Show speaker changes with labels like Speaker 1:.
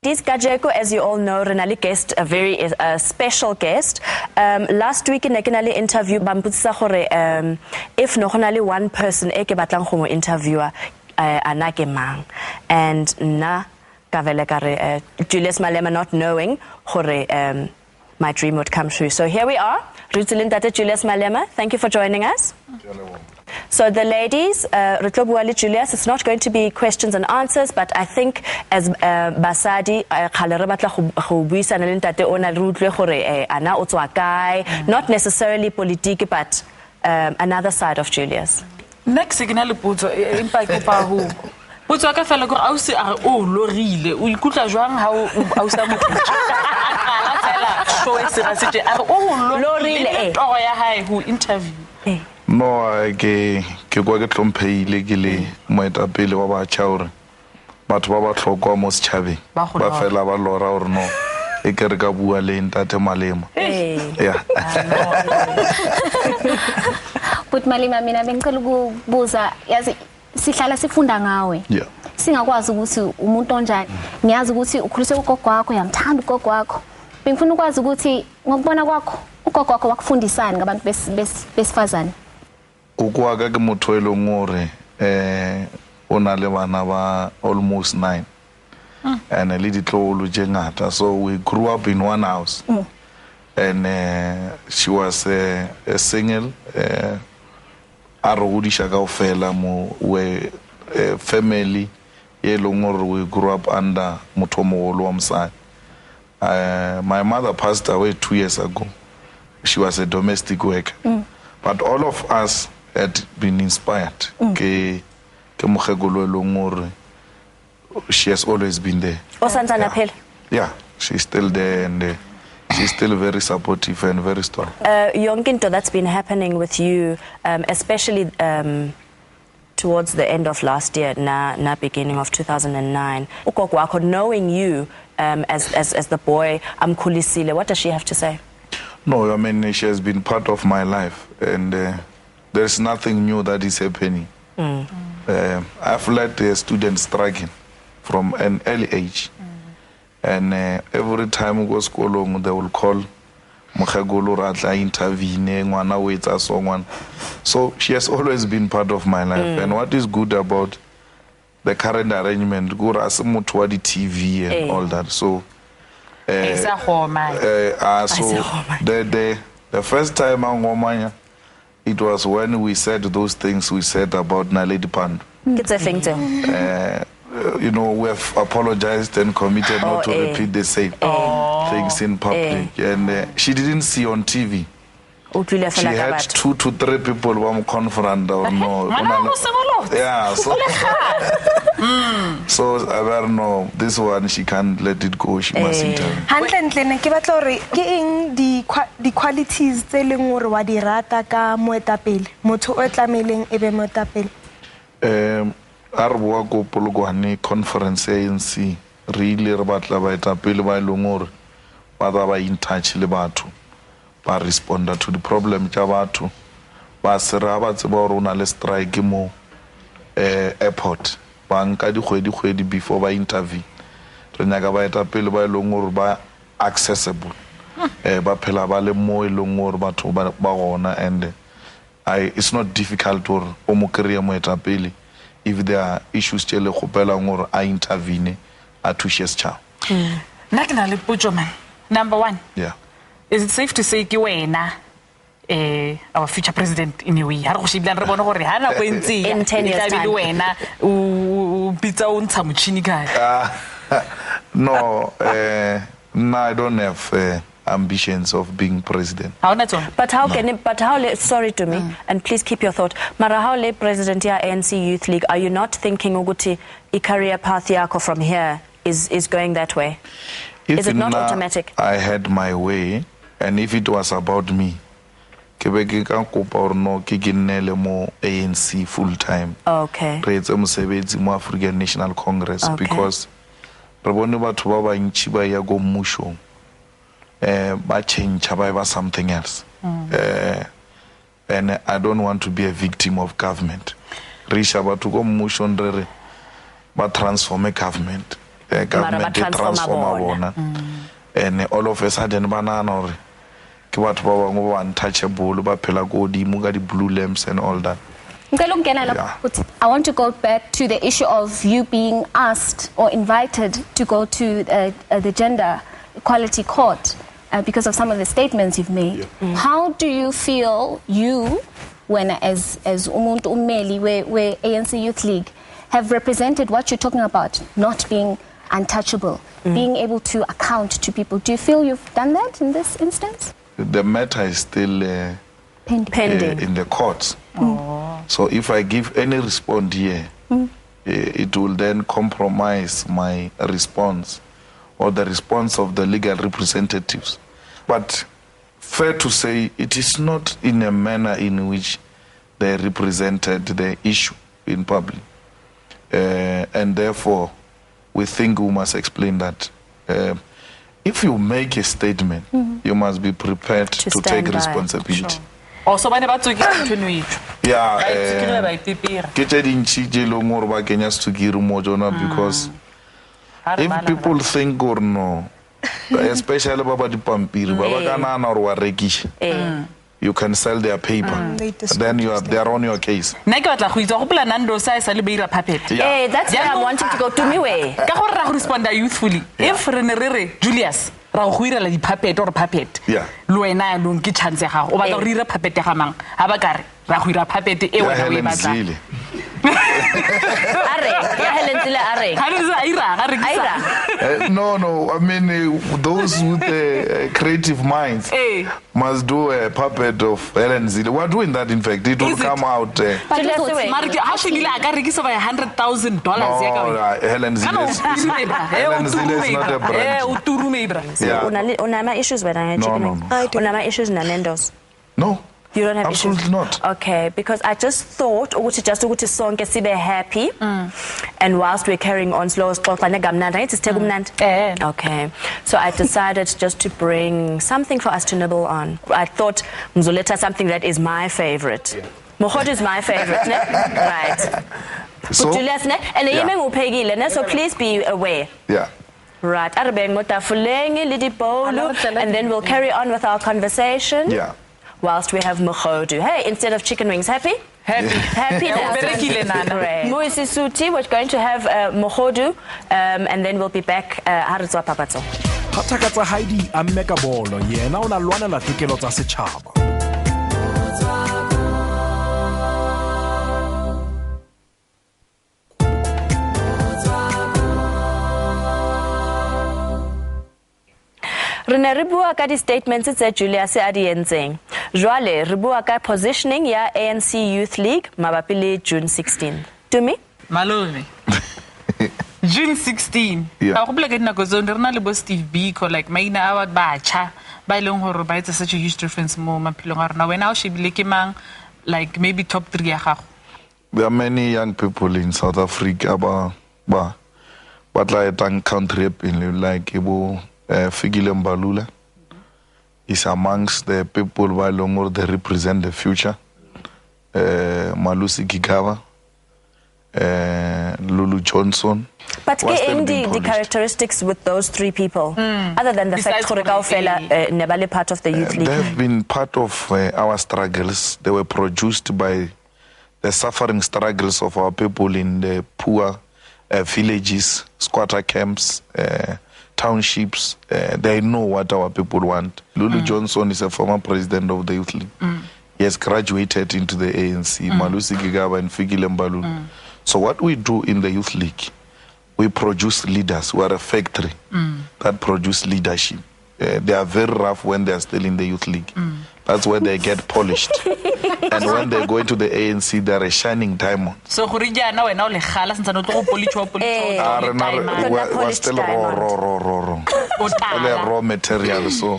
Speaker 1: ladies, Kajeko, as you all know, Renali guest, a very special guest. Last week in a interview, if no one person eke batlang go mo interviewer anake mang, and na kavelekare Julius Malema not knowing gore my dream would come true. So here we are, Rutilindate Julius Malema. Thank you for joining us. So the ladies, Rutlobuali Julius, it's not going to be questions and answers, but I think as Basadi, not necessarily politique, but another side of Julius.
Speaker 2: Next signal puto impact pa ho. Puto ka fela go ausi a o lorile o ikutla jwang ha o ausa mo. So it's a city a o lorile o ya hae who interview.
Speaker 3: No, ke kwa ke tlomphile ke le moetapele wa ba chaure batho ba ba tlhokwa mo setšhabeng ba fela ba lora gore no e ke re ka bua le ntate Malema. Yeah.
Speaker 4: But Malema mina bengicela ukubuza yazi sihlala sifunda ngawe.
Speaker 3: Yeah.
Speaker 4: Singakwazi ukuthi umuntu onjani. Ngiyazi ukuthi ukhulise ugogo wakho yamthanda ugogo wakho. Bengifuna ukwazi ukuthi ngokubona kwakho ugogo wakho wakufundisani ngabantu besifazane.
Speaker 3: Ukuwaga ke motho e leng gore ona le bana ba almost 9 and a little tlolo je ngata, so we grew up in one house. And she was a single a re godisha kaofela mo we family e leng gore we grew up under motho mogolo wa mosadi. My mother passed away 2 years ago. She was a domestic worker. But all of us had been inspired. She has always been there. Yeah, she's still there, and she's still very supportive and very strong.
Speaker 1: Yonkinto, that's been happening with you, especially towards the end of last year, na beginning of 2009. Ukokwako, knowing you as the boy, Amkulisile, what does she have to say?
Speaker 3: No, I mean, she has been part of my life, and there's nothing new that is happening. I've led students striking from an early age, and every time we go school, they will call Mokhagolo Ratla intervene, so she has always been part of my life. And what is good about the current arrangement, go as the TV and all that. So the first time it was when we said those things we said about Naledi Pandu. You know, we have apologized and committed not to repeat the same things in public. And she didn't see on TV. She had 2 to 3 people who confront or no. Yeah, so I don't know. This one she can't let it go. She must intervene.
Speaker 5: The qualities tse leng gore wa di rata ka moetapele motho o tlameleng ebe moetapele.
Speaker 3: A re bua ko Polokwane conference ANC really re batla baetapele ba leng gore ba ba in touch le batho ba respond to the problem tsa batho ba sera ba tseba gore ona le strike mo airport ba nka di kgwedi before ba intervene re nyaka baetapele ba leng gore ba accessible ba phela ba le mo e leng gore batho ba gona. And it's not difficult to o mo kry moetapele if there are issues tele khopela gore a intervene a thushe setšhaba.
Speaker 2: Number 1.
Speaker 3: Yeah.
Speaker 2: Is it safe to say ke wena our future president in a way? Ha re go shibla re bona gore ha na go ntse
Speaker 1: in 10 years time
Speaker 2: wena o pitsa o ntsha motšhini kae?
Speaker 3: No, no, I don't have ambitions of being president.
Speaker 1: But how can it, sorry to me, and please keep your thought. Mara how le president ya ANC Youth League, are you not thinking ukuthi I career path yako from here is going that way?
Speaker 3: If
Speaker 1: is it not automatic?
Speaker 3: I had my way, and if it was about me, ke ka kopa or no ke ginele mo ANC full time.
Speaker 1: Okay.
Speaker 3: Re etse mosebetsi mo African National Congress, because re bone batho ba bantši ba ya go mmušong ba change ba something else. And I don't want to be a victim of government. Re isha batho go mmušong re ba transform a government government transforma bona and all of a sudden banana or ke batho ba bangwe ba untouchable ba phela go dimo ka di blue lamps and all that.
Speaker 4: I want to go back to the issue of you being asked or invited to go to the gender equality court because of some of the statements you've made. How do you feel when as umuntu ummeli where ANC Youth League have represented what you're talking about, not being untouchable, being able to account to people? Do you feel you've done that in this instance?
Speaker 3: The matter is still
Speaker 1: Pending.
Speaker 3: in the courts. So if I give any response here, it will then compromise my response or the response of the legal representatives. But fair to say, it is not in a manner in which they represented the issue in public. And therefore, we think we must explain that. If you make a statement, you must be prepared to take responsibility.
Speaker 2: Sure. Also, when about to get to know
Speaker 3: because if people think or no, especially about the pampiri, you can sell their paper. Then they are on your case.
Speaker 1: That's where I'm wanting to go to me way.
Speaker 2: Respond youthfully. If Julius ra di puppet or puppet. Luena lung ki chance ha. O ba go rira puppet ya mang. Ha ba kare ra go ira puppet e wena we batla.
Speaker 3: No, I mean those with creative minds must do a puppet of Helen Zille. We're doing that, in fact. It will come out.
Speaker 2: But actually, I got $100,000.
Speaker 3: No, Helen Zille is not a brand.
Speaker 1: Unama issues with Unama issues Nanendos.
Speaker 3: No.
Speaker 1: You don't have
Speaker 3: absolutely
Speaker 1: issues?
Speaker 3: Not.
Speaker 1: Okay, because I just thought just to song get happy, and whilst we're carrying on slow, okay. So I decided just to bring something for us to nibble on. I thought Mzuleta something that is my favorite. Mohodu is my favorite, ne? Right? So, Julius, ne? And so please be aware.
Speaker 3: Yeah.
Speaker 1: Right. And then we'll carry on with our conversation.
Speaker 3: Yeah.
Speaker 1: Whilst we have Mohodu. Hey, instead of chicken wings, happy? Happy. Moisi Suti, we're going to have Mohodu, and then we'll be back. Harutswa Papatso.
Speaker 6: Hatakatsa Heidi Ameka Bolo, yena una lwana la tikelo tsa setšhaba.
Speaker 1: Re ne re bua ka di-statements tse Julius a di entseng. Jwale re bua ka positioning ya ANC Youth League mabapi le June 16. To me?
Speaker 2: Malone. June 16. Ha go bula ke nako zo re na le bo Steve Biko like maina a batjha ba ileng hore ba etsa such a huge difference mo maphelong a rona. Wena o shebile ke mang like maybe top 3 ya gago?
Speaker 3: There are many young people in South Africa ba tla etang country in like ebo Fikile Mbalula is amongst the people who they represent the future. Malusi Gigaba, Lulu Johnson.
Speaker 1: But the characteristics with those 3 people, other than the fact that never part of the youth league?
Speaker 3: They have been part of our struggles. They were produced by the suffering struggles of our people in the poor villages, squatter camps, townships. They know what our people want. Lulu Johnson is a former president of the Youth League. He has graduated into the ANC, Malusi Gigaba and Fikile Mbalula. So what we do in the Youth League, we produce leaders. We are a factory that produce leadership. They are very rough when they are still in the Youth League. That's where they get polished. And when they go into the ANC, they are a shining diamond.
Speaker 2: So, we're
Speaker 3: still raw material. So,